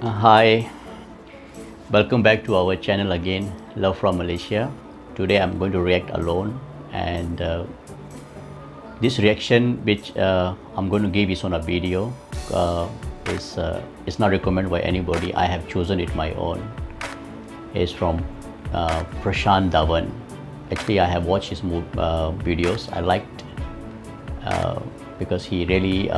Hi, welcome back to our channel again, Love from Malaysia. Today I'm going to react alone, and this reaction which I'm going to give is on a video. It's not recommended by anybody. I have chosen it my own. It's from Prashant Dhawan. Actually, I have watched his videos. I liked because he really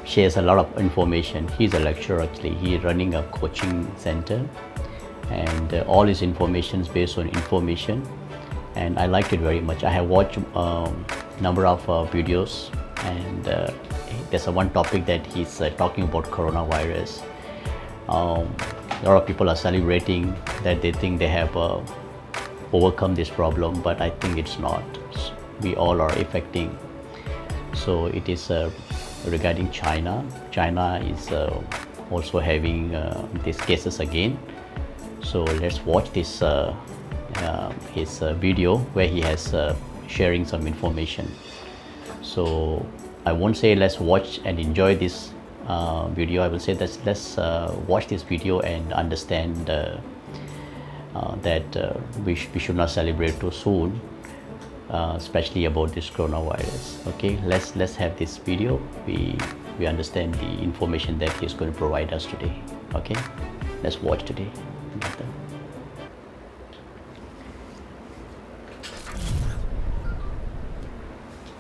shares a lot of information. He's a lecturer actually. He's running a coaching center, and all his information is based on information, and I liked it very much. I have watched number of videos, and there's one topic that he's talking about coronavirus. A lot of people are celebrating that they think they have overcome this problem, but I think it's not. We all are affecting. So it is regarding China. China is also having these cases again. So let's watch this his video where he has sharing some information. So I won't say let's watch and enjoy this video. I will say that let's watch this video and understand that we should not celebrate too soon. Especially about this coronavirus. Okay, let's have this video. We understand the information that he's going to provide us today. Okay, let's watch today.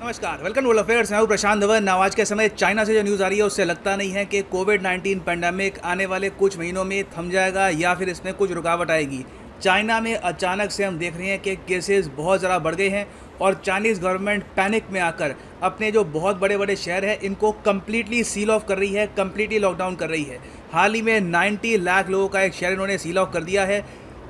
नमस्कार, welcome to world affairs. मैं हूं प्रशांत धवन। आज के समय China से जो news आ रही है उससे लगता नहीं है कि कोविड-19 पैंडेमिक आने वाले कुछ महीनों में थम जाएगा या फिर इसमें कुछ रुकावट आएगी। चाइना में अचानक से हम देख रहे हैं कि केसेस बहुत ज़्यादा बढ़ गए हैं और चाइनीज़ गवर्नमेंट पैनिक में आकर अपने जो बहुत बड़े बड़े शहर हैं इनको कम्प्लीटली सील ऑफ कर रही है, कम्प्लीटली लॉकडाउन कर रही है। हाल ही में 90 लाख लोगों का एक शहर इन्होंने सील ऑफ कर दिया है।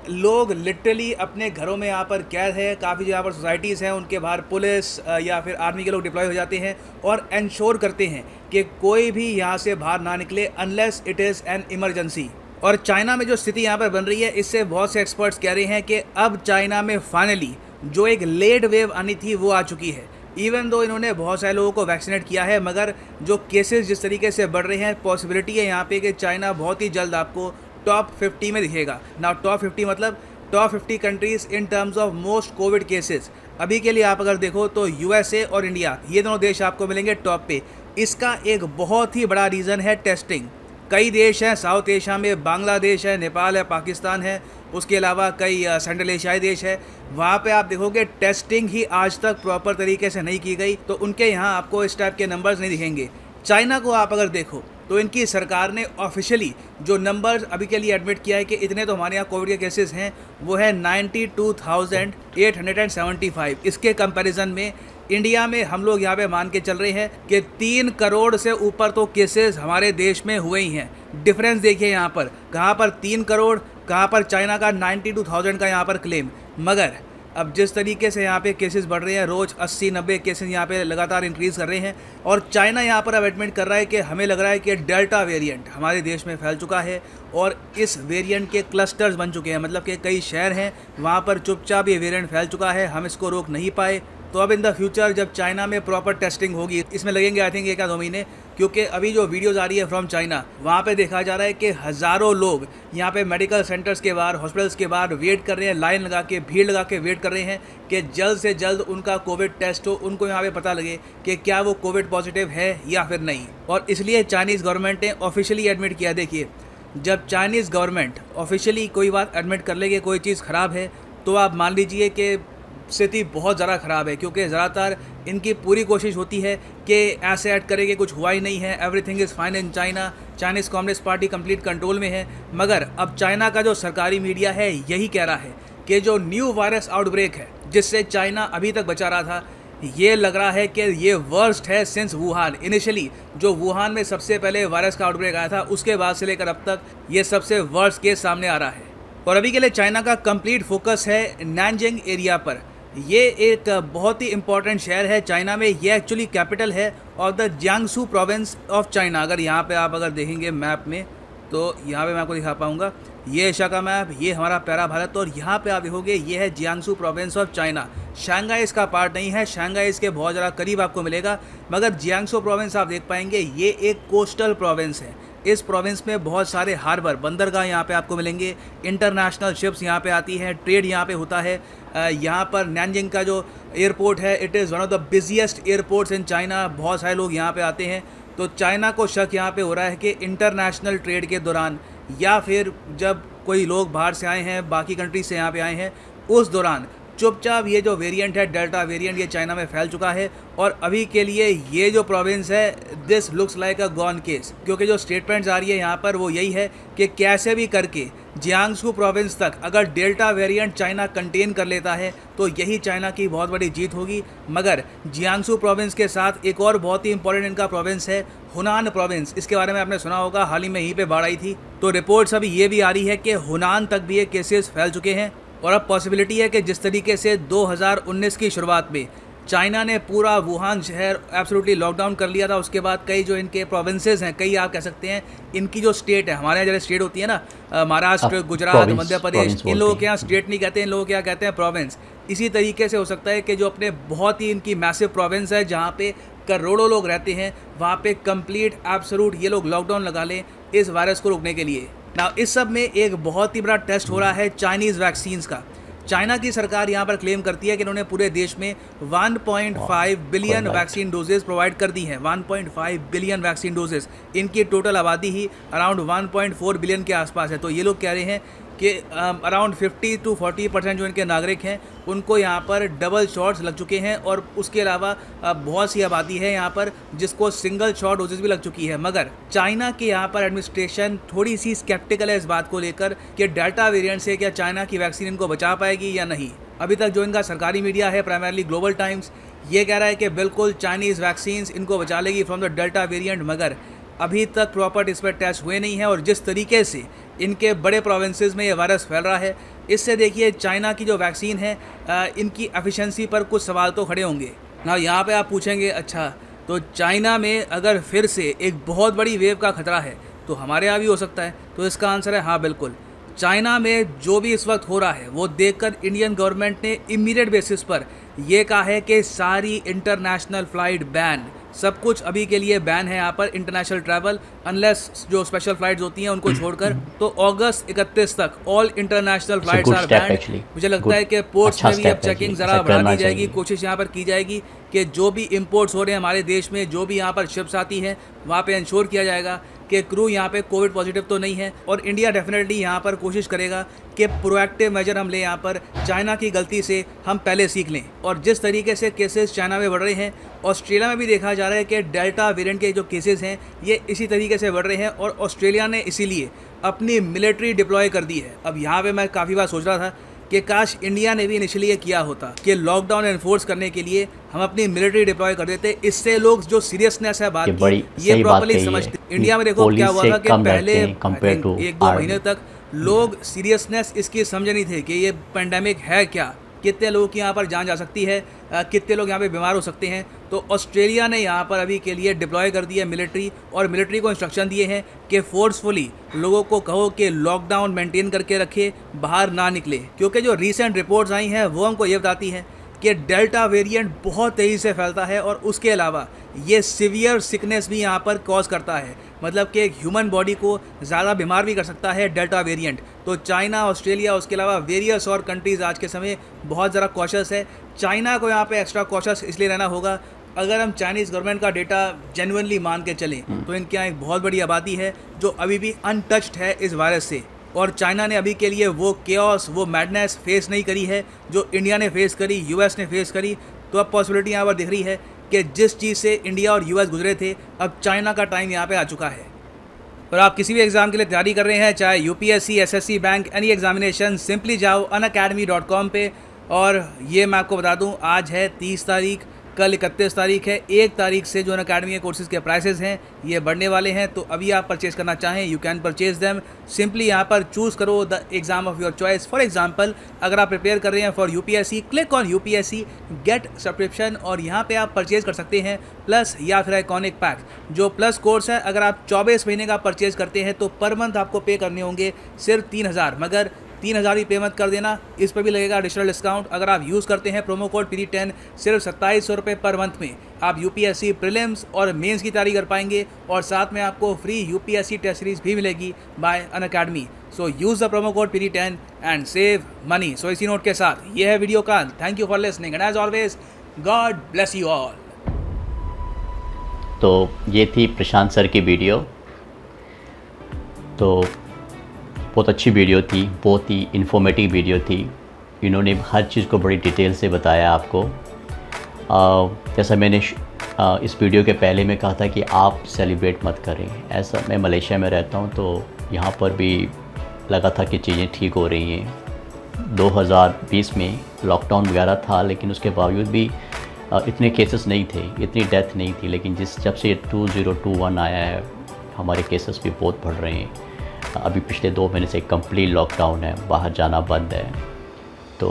लोग लिटरली अपने घरों में यहाँ पर कैद है। काफ़ी जगह पर सोसाइटीज़ हैं, उनके बाहर पुलिस या फिर आर्मी के लोग डिप्लॉय हो जाते हैं और इंश्योर करते हैं कि कोई भी यहाँ से बाहर ना निकले unless it is an emergency. और चाइना में जो स्थिति यहाँ पर बन रही है, इससे बहुत से एक्सपर्ट्स कह रहे हैं कि अब चाइना में फाइनली जो एक लेट वेव आनी थी वो आ चुकी है। इवन दो इन्होंने बहुत सारे लोगों को वैक्सीनेट किया है, मगर जो केसेस जिस तरीके से बढ़ रहे हैं, पॉसिबिलिटी है यहाँ पे कि चाइना बहुत ही जल्द आपको टॉप 50 में दिखेगा। ना टॉप 50 मतलब top 50 countries in terms of most Covid cases. अभी के लिए आप अगर देखो तो यूएसए और इंडिया, ये दोनों देश आपको मिलेंगे टॉप पे। इसका एक बहुत ही बड़ा रीज़न है टेस्टिंग। कई देश हैं साउथ एशिया में, बांग्लादेश है, नेपाल है, पाकिस्तान है, उसके अलावा कई सेंट्रल एशियाई देश है। वहाँ पे आप देखोगे टेस्टिंग ही आज तक प्रॉपर तरीके से नहीं की गई, तो उनके यहाँ आपको इस टाइप के नंबर्स नहीं दिखेंगे। चाइना को आप अगर देखो तो इनकी सरकार ने ऑफिशियली जो नंबर्स अभी के लिए एडमिट किया है कि इतने तो हमारे यहाँ कोविड के केसेस हैं, वो है 92,875। इसके कंपैरिजन में इंडिया में हम लोग यहाँ पे मान के चल रहे हैं कि 3 करोड़ से ऊपर तो केसेस हमारे देश में हुए ही हैं। डिफरेंस देखिए यहाँ पर, कहाँ पर 3 करोड़, कहाँ पर चाइना का 92,000 का यहाँ पर क्लेम। मगर अब जिस तरीके से यहाँ पे केसेस बढ़ रहे हैं, रोज़ 80-90 केसेस यहाँ पे लगातार इंक्रीज़ कर रहे हैं, और चाइना यहाँ पर अब एडमिट कर रहा है कि हमें लग रहा है कि डेल्टा वेरिएंट हमारे देश में फैल चुका है और इस वेरिएंट के क्लस्टर्स बन चुके हैं। मतलब कि कई शहर हैं वहाँ पर चुपचाप ये वेरिएंट फैल चुका है, हम इसको रोक नहीं पाए। तो अब इन द फ्यूचर जब चाइना में प्रॉपर टेस्टिंग होगी, इसमें लगेंगे आई थिंक 1-2 महीने, क्योंकि अभी जो वीडियोस आ रही है फ्रॉम चाइना, वहाँ पे देखा जा रहा है कि हज़ारों लोग यहाँ पे मेडिकल सेंटर्स के बाहर, हॉस्पिटल्स के बाहर वेट कर रहे हैं, लाइन लगा के, भीड़ लगा के वेट कर रहे हैं कि जल्द से जल्द उनका कोविड टेस्ट हो, उनको यहाँ पे पता लगे कि क्या वो कोविड पॉजिटिव है या फिर नहीं। और इसलिए चाइनीज़ गवर्नमेंट ने ऑफिशियली एडमिट किया। देखिए, जब चाइनीज़ गवर्नमेंट ऑफिशियली कोई बात एडमिट कर ले कि कोई चीज़ ख़राब है, तो आप मान लीजिए कि स्थिति बहुत ज़्यादा ख़राब है, क्योंकि ज़्यादातर इनकी पूरी कोशिश होती है कि ऐसे ऐड करें कि कुछ हुआ ही नहीं है, everything is fine in China, Chinese communist party complete control में है। मगर अब चाइना का जो सरकारी मीडिया है यही कह रहा है कि जो न्यू वायरस आउटब्रेक है जिससे चाइना अभी तक बचा रहा था, ये लग रहा है कि ये वर्स्ट है सिंस वुहान। इनिशियली जो वुहान में सबसे पहले वायरस का आउटब्रेक आया था, उसके बाद से लेकर अब तक ये सबसे वर्स्ट केस सामने आ रहा है। और अभी के लिए चाइना का कंप्लीट फोकस है नैनजिंग एरिया पर। ये एक बहुत ही इम्पॉर्टेंट शहर है चाइना में। ये एक्चुअली कैपिटल है of the Jiangsu province of China. अगर यहाँ पे आप अगर देखेंगे मैप में, तो यहाँ पे मैं आपको दिखा पाऊँगा, ये एशिया का मैप, ये हमारा प्यारा भारत, और यहाँ पे आप देखोगे ये है Jiangsu province of China. Shanghai इसका पार्ट नहीं है, शंघाई इसके बहुत ज़्यादा करीब आपको मिलेगा, मगर जियांगसू प्रोविंस आप देख पाएंगे ये एक कोस्टल प्रोविंस है। इस प्रोविंस में बहुत सारे हार्बर बंदरगाह यहाँ पे आपको मिलेंगे, इंटरनेशनल शिप्स यहाँ पे आती हैं, ट्रेड यहाँ पे होता है। यहाँ पर नैनजिंग का जो एयरपोर्ट है, it is one of the busiest airports in China. बहुत सारे लोग यहाँ पे आते हैं। तो चाइना को शक यहाँ पे हो रहा है कि इंटरनेशनल ट्रेड के दौरान या फिर जब कोई लोग बाहर से आए हैं, बाकी कंट्री से यहाँ पे आए हैं, उस दौरान चुपचाप ये जो वेरिएंट है, डेल्टा वेरिएंट, ये चाइना में फैल चुका है। और अभी के लिए ये जो प्रोविंस है, this looks like a gone case, क्योंकि जो स्टेटमेंट्स आ रही है यहाँ पर वो यही है कि कैसे भी करके जियांगसू प्रोविंस तक अगर डेल्टा वेरिएंट चाइना कंटेन कर लेता है तो यही चाइना की बहुत बड़ी जीत होगी। मगर जियांगसू प्रोविंस के साथ एक और बहुत ही इंपॉर्टेंट इनका प्रोविंस है, हुनान प्रोविंस। इसके बारे में आपने सुना होगा, हाल ही में यहीं पे बाढ़ आई थी। तो रिपोर्ट्स अभी ये भी आ रही है कि हुनान तक भी ये केसेस फैल चुके हैं। और अब पॉसिबिलिटी है कि जिस तरीके से 2019 की शुरुआत में चाइना ने पूरा वुहान शहर एब्सोल्युटली लॉकडाउन कर लिया था, उसके बाद कई जो इनके प्रोविंसेस हैं, कई आप कह सकते हैं इनकी जो स्टेट है, हमारे यहाँ जैसे स्टेट होती है ना, महाराष्ट्र, गुजरात, मध्य प्रदेश, इन लोगों के यहाँ स्टेट नहीं कहते, इन लोगों के यहाँ कहते हैं प्रोविंस। इसी तरीके से हो सकता है कि जो अपने बहुत ही इनकी मैसिव प्रोविंस है जहाँ पे करोड़ों लोग रहते हैं, वहाँ पे कंप्लीट एब्सोल्यूट ये लोग लॉकडाउन लगा लें इस वायरस को रोकने के लिए। ना इस सब में एक बहुत ही बड़ा टेस्ट हो रहा है चाइनीज़ वैक्सीन्स का। चाइना की सरकार यहाँ पर क्लेम करती है कि इन्होंने पूरे देश में 1.5 बिलियन वैक्सीन डोजेस प्रोवाइड कर दी हैं। 1.5 बिलियन वैक्सीन डोजेस, इनकी टोटल आबादी ही अराउंड 1.4 बिलियन के आसपास है। तो ये लोग कह रहे हैं कि अराउंड 50 to 40% जो इनके नागरिक हैं उनको यहाँ पर डबल शॉट्स लग चुके हैं। और उसके अलावा बहुत सी आबादी है यहाँ पर जिसको सिंगल शॉट डोजेस भी लग चुकी है। मगर चाइना के यहाँ पर एडमिनिस्ट्रेशन थोड़ी सी स्केप्टिकल है इस बात को लेकर कि डेल्टा वेरिएंट से क्या चाइना की वैक्सीन इनको बचा पाएगी या नहीं। अभी तक जो इनका सरकारी मीडिया है, प्राइमरली ग्लोबल टाइम्स, ये कह रहा है कि बिल्कुल चाइनीज़ वैक्सीन्स इनको बचा लेगी फ्रॉम द डेल्टा वेरिएंट। मगर अभी तक प्रॉपर इस पर टेस्ट हुए नहीं हैं। और जिस तरीके से इनके बड़े प्रोविंसेस में ये वायरस फैल रहा है, इससे देखिए चाइना की जो वैक्सीन है, इनकी एफिशिएंसी पर कुछ सवाल तो खड़े होंगे ना। यहाँ पे आप पूछेंगे, अच्छा तो चाइना में अगर फिर से एक बहुत बड़ी वेव का खतरा है तो हमारे यहाँ भी हो सकता है? तो इसका आंसर है हाँ, बिल्कुल। चाइना में जो भी इस वक्त हो रहा है वो देखकर इंडियन गवर्नमेंट ने इमीडिएट बेसिस पर यह कहा है कि सारी इंटरनेशनल फ़्लाइट बैन, सब कुछ अभी के लिए बैन है यहाँ पर, इंटरनेशनल ट्रैवल, अनलेस जो स्पेशल फ्लाइट्स होती हैं उनको छोड़कर। तो अगस्त 31 तक all international flights are ban. मुझे लगता है कि पोर्ट्स में भी अब चेकिंग ज़रा बढ़ा दी जाएगी। कोशिश यहाँ पर की जाएगी कि जो भी इंपोर्ट्स हो रहे हैं हमारे देश में, जो भी यहाँ पर शिप्स आती हैं, वहाँ पे इंश्योर किया जाएगा कि क्रू यहाँ पे कोविड पॉजिटिव तो नहीं है। और इंडिया डेफिनेटली यहाँ पर कोशिश करेगा कि प्रोएक्टिव मेजर हम लें। यहाँ पर चाइना की गलती से हम पहले सीख लें। और जिस तरीके से केसेस चाइना में बढ़ रहे हैं, ऑस्ट्रेलिया में भी देखा जा रहा है कि डेल्टा वेरिएंट के जो केसेस हैं ये इसी तरीके से बढ़ रहे हैं। और ऑस्ट्रेलिया ने इसीलिए अपनी मिलिट्री डिप्लॉय कर दी है। अब यहाँ पे मैं काफ़ी बार सोच रहा था कि काश इंडिया ने भी इनिशियली ये किया होता कि लॉकडाउन एनफोर्स करने के लिए हम अपनी मिलिट्री डिप्लॉय कर देते। इससे लोग जो सीरियसनेस है बात की, ये प्रॉपर्ली समझते। इंडिया में देखो क्या हुआ था कि पहले 1-2 महीने तक लोग सीरियसनेस इसकी समझ नहीं थे कि ये पेंडेमिक है क्या, कितने लोगों की यहाँ पर जान जा सकती है, कितने लोग यहाँ पे बीमार हो सकते हैं। तो ऑस्ट्रेलिया ने यहाँ पर अभी के लिए डिप्लॉय कर दी है मिलिट्री, और मिलिट्री को इंस्ट्रक्शन दिए हैं कि फोर्सफुली लोगों को कहो कि लॉकडाउन मेंटेन करके रखे, बाहर ना निकले। क्योंकि जो रीसेंट रिपोर्ट्स आई हैं वो हमको ये बताती हैं कि डेल्टा वेरिएंट बहुत तेज़ी से फैलता है और उसके अलावा ये सीवियर सिकनेस भी यहाँ पर कॉज करता है। मतलब कि एक ह्यूमन बॉडी को ज़्यादा बीमार भी कर सकता है डेल्टा वेरिएंट। तो चाइना, ऑस्ट्रेलिया, उसके अलावा वेरियस और कंट्रीज़ आज के समय बहुत ज़रा कॉशस है। चाइना को यहाँ पे एक्स्ट्रा कॉशस इसलिए रहना होगा, अगर हम चाइनीज़ गवर्नमेंट का डेटा जेन्युइनली मान के चलें तो इनके यहाँ एक बहुत बड़ी आबादी है जो अभी भी अनटच्ड है इस वायरस से। और चाइना ने अभी के लिए वो केओस, वो मैडनेस फेस नहीं करी है जो इंडिया ने फेस करी, यूएस ने फेस करी। तो अब पॉसिबिलिटी यहाँ पर दिख रही है कि जिस चीज़ से इंडिया और यूएस गुजरे थे, अब चाइना का टाइम यहाँ पे आ चुका है। और आप किसी भी एग्ज़ाम के लिए तैयारी कर रहे हैं, चाहे UPSC, SSC, bank, any examination, simply जाओ unacademy.com पे। और ये मैं आपको बता दूं, आज है 30 तारीख, कल 31 तारीख है। 1 तारीख से जो अनअकैडमी के कोर्सेज़ के प्राइसेस हैं ये बढ़ने वाले हैं। तो अभी आप परचेज़ करना चाहें, you can purchase them. Simply यहाँ पर चूज़ करो the exam of your choice. For example, अगर आप प्रिपेयर कर रहे हैं for UPSC, click on UPSC get subscription, और यहाँ पे आप परचेज़ कर सकते हैं प्लस या फिर आइकॉनिक पैक। जो प्लस कोर्स है, अगर आप 24 महीने का परचेज़ करते हैं तो पर मंथ आपको पे करने होंगे सिर्फ 3000। मगर 3000 ही पेमेंट कर देना, इस पर भी लगेगा एडिशनल डिस्काउंट। अगर आप यूज़ करते हैं प्रोमो कोड PD10 सिर्फ 2700 रुपये पर मंथ में आप UPSC प्रीलिम्स और मेंस की तैयारी कर पाएंगे और साथ में आपको फ्री UPSC टेस्ट सीरीज भी मिलेगी by Unacademy. So use the promo code PD10 and save money. So इसी नोट के साथ ये है वीडियो का। Thank you for listening and as always God bless you all. तो ये थी प्रशांत सर की वीडियो। तो बहुत अच्छी वीडियो थी, बहुत ही इन्फॉर्मेटिव वीडियो थी। इन्होंने हर चीज़ को बड़ी डिटेल से बताया आपको। जैसा मैंने इस वीडियो के पहले में कहा था कि आप सेलिब्रेट मत करें। ऐसा मैं मलेशिया में रहता हूँ, तो यहाँ पर भी लगा था कि चीज़ें ठीक हो रही हैं। 2020 में लॉकडाउन वगैरह था, लेकिन उसके बावजूद भी इतने केसेस नहीं थे, इतनी डेथ नहीं थी। लेकिन जब से 2021 आया है, हमारे केसेस भी बहुत बढ़ रहे हैं। अभी पिछले 2 महीने से कंप्लीट लॉकडाउन है, बाहर जाना बंद है। तो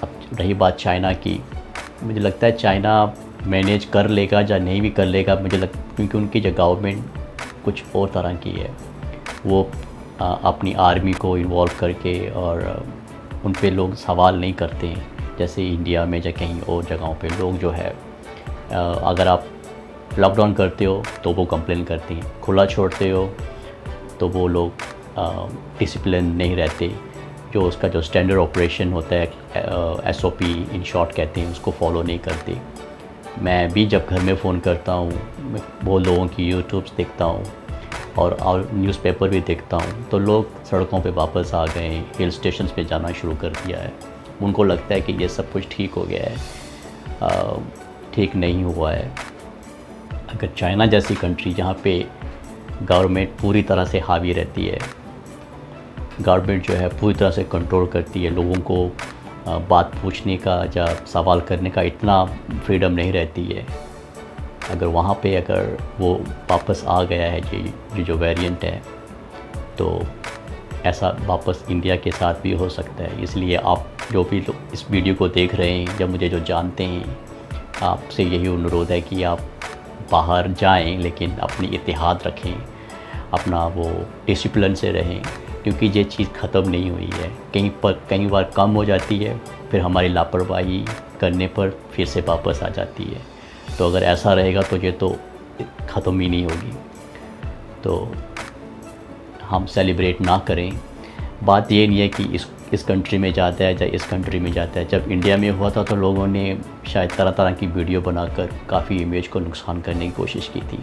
अब रही बात चाइना की, मुझे लगता है चाइना मैनेज कर लेगा या नहीं भी कर लेगा, क्योंकि उनकी जो गवर्नमेंट कुछ और तरह की है। वो अपनी आर्मी को इन्वॉल्व करके और उन पे लोग सवाल नहीं करते हैं, जैसे इंडिया में या कहीं और जगहों पे लोग जो है अगर आप लॉकडाउन करते हो तो वो कंप्लेन करती हैं, खुला छोड़ते हो तो वो लोग डिसिप्लिन नहीं रहते। जो उसका जो स्टैंडर्ड ऑपरेशन होता है, SOP इन शॉर्ट कहते हैं, उसको फॉलो नहीं करते। मैं भी जब घर में फ़ोन करता हूँ, मैं बहुत लोगों की यूट्यूब्स देखता हूँ और न्यूज़पेपर भी देखता हूँ, तो लोग सड़कों पे वापस आ गए, हिल स्टेशन पे जाना शुरू कर दिया है। उनको लगता है कि ये सब कुछ ठीक हो गया है। ठीक नहीं हुआ है। अगर चाइना जैसी कंट्री जहाँ पे गवर्नमेंट पूरी तरह से हावी रहती है, गवर्नमेंट जो है पूरी तरह से कंट्रोल करती है, लोगों को बात पूछने का या सवाल करने का इतना फ्रीडम नहीं रहती है। अगर वहाँ पे अगर वो वापस आ गया है जो वेरिएंट है, तो ऐसा वापस इंडिया के साथ भी हो सकता है। इसलिए आप जो भी लोग इस वीडियो को देख रहे हैं या मुझे जो जानते हैं, आपसे यही अनुरोध है कि आप बाहर जाएं, लेकिन अपनी इत्तेहाद रखें, अपना वो डिसिप्लिन से रहें, क्योंकि ये चीज़ ख़त्म नहीं हुई है। कई बार कम हो जाती है, फिर हमारी लापरवाही करने पर फिर से वापस आ जाती है। तो अगर ऐसा रहेगा तो ये तो ख़त्म ही नहीं होगी। तो हम सेलिब्रेट ना करें। बात ये नहीं है कि इस कंट्री में जाता है या इस कंट्री में जाता है। जब इंडिया में हुआ था तो लोगों ने शायद तरह तरह की वीडियो बनाकर काफ़ी इमेज को नुकसान करने की कोशिश की थी।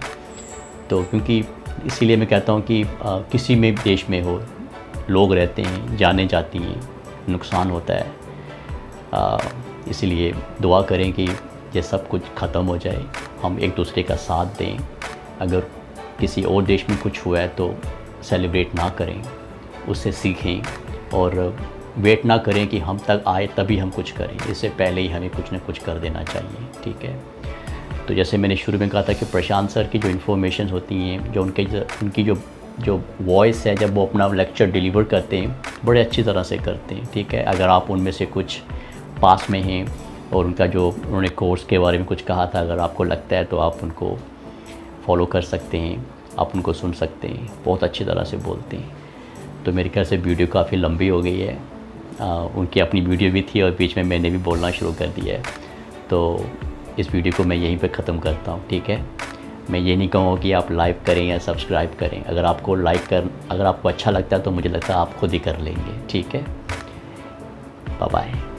तो क्योंकि इसीलिए मैं कहता हूँ कि किसी में देश में हो, लोग रहते हैं, जाने जाती हैं, नुकसान होता है। इसलिए दुआ करें कि ये सब कुछ ख़त्म हो जाए, हम एक दूसरे का साथ दें। अगर किसी और देश में कुछ हुआ है तो सेलिब्रेट ना करें, उससे सीखें और वेट ना करें कि हम तक आए तभी हम कुछ करें। इससे पहले ही हमें कुछ ना कुछ कर देना चाहिए, ठीक है। तो जैसे मैंने शुरू में कहा था कि प्रशांत सर की जो इन्फॉर्मेशन होती हैं, जो उनकी जो वॉइस है, जब वो अपना लेक्चर डिलीवर करते हैं, बड़े अच्छी तरह से करते हैं, ठीक है। अगर आप उनमें से कुछ पास में हैं और उनका जो उन्होंने कोर्स के बारे में कुछ कहा था, अगर आपको लगता है तो आप उनको फॉलो कर सकते हैं, आप उनको सुन सकते हैं। बहुत अच्छी तरह से बोलते हैं। तो मेरे ख्याल से वीडियो काफ़ी लंबी हो गई है। उनकी अपनी वीडियो भी थी और बीच में मैंने भी बोलना शुरू कर दिया है। तो इस वीडियो को मैं यहीं पे ख़त्म करता हूँ, ठीक है। मैं ये नहीं कहूँगा कि आप लाइक करें या सब्सक्राइब करें। अगर आपको अच्छा लगता है तो मुझे लगता है आप खुद ही कर लेंगे, ठीक है। Bye bye.